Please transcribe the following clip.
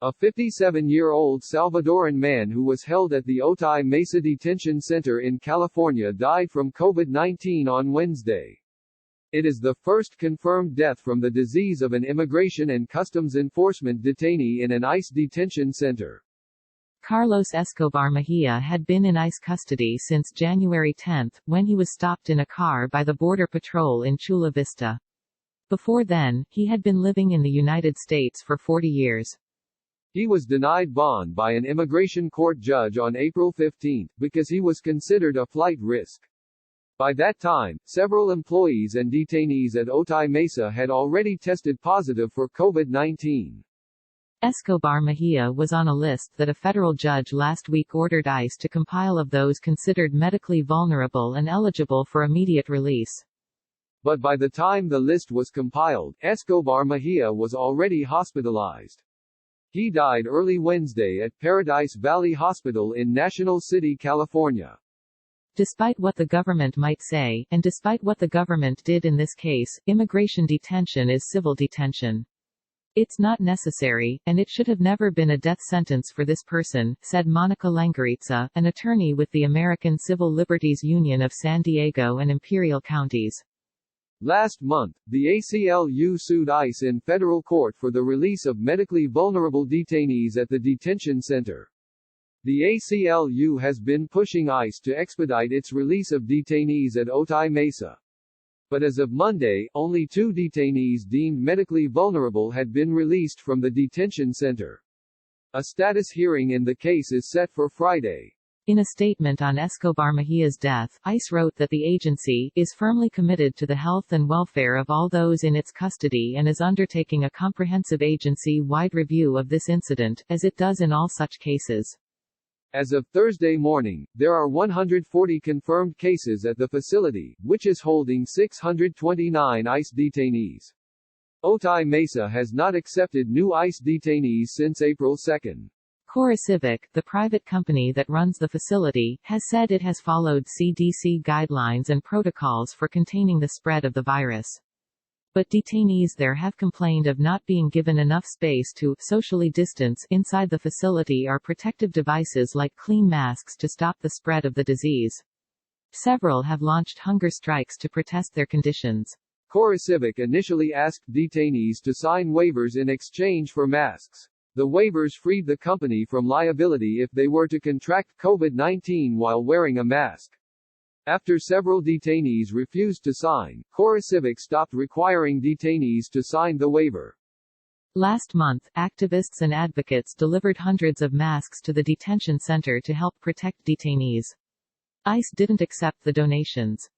A 57-year-old Salvadoran man who was held at the Otay Mesa Detention Center in California died from COVID-19 on Wednesday. It is the first confirmed death from the disease of an Immigration and Customs Enforcement detainee in an ICE detention center. Carlos Escobar Mejia had been in ICE custody since January 10, when he was stopped in a car by the Border Patrol in Chula Vista. Before then, he had been living in the United States for 40 years. He was denied bond by an immigration court judge on April 15, because he was considered a flight risk. By that time, several employees and detainees at Otay Mesa had already tested positive for COVID-19. Escobar Mejia was on a list that a federal judge last week ordered ICE to compile of those considered medically vulnerable and eligible for immediate release. But by the time the list was compiled, Escobar Mejia was already hospitalized. He died early Wednesday at Paradise Valley Hospital in National City, California. Despite what the government might say, and despite what the government did in this case, immigration detention is civil detention. It's not necessary, and it should have never been a death sentence for this person, said Monica Langaritza, an attorney with the American Civil Liberties Union of San Diego and Imperial Counties. Last month, the ACLU sued ICE in federal court for the release of medically vulnerable detainees at the detention center. The ACLU has been pushing ICE to expedite its release of detainees at Otay Mesa. But as of Monday, only 2 detainees deemed medically vulnerable had been released from the detention center. A status hearing in the case is set for Friday. In a statement on Escobar Mejia's death, ICE wrote that the agency is firmly committed to the health and welfare of all those in its custody and is undertaking a comprehensive agency-wide review of this incident, as it does in all such cases. As of Thursday morning, there are 140 confirmed cases at the facility, which is holding 629 ICE detainees. Otay Mesa has not accepted new ICE detainees since April 2. CoreCivic, the private company that runs the facility, has said it has followed CDC guidelines and protocols for containing the spread of the virus. But detainees there have complained of not being given enough space to socially distance inside the facility or protective devices like clean masks to stop the spread of the disease. Several have launched hunger strikes to protest their conditions. CoreCivic initially asked detainees to sign waivers in exchange for masks. The waivers freed the company from liability if they were to contract COVID-19 while wearing a mask. After several detainees refused to sign, CoreCivic stopped requiring detainees to sign the waiver. Last month, activists and advocates delivered hundreds of masks to the detention center to help protect detainees. ICE didn't accept the donations.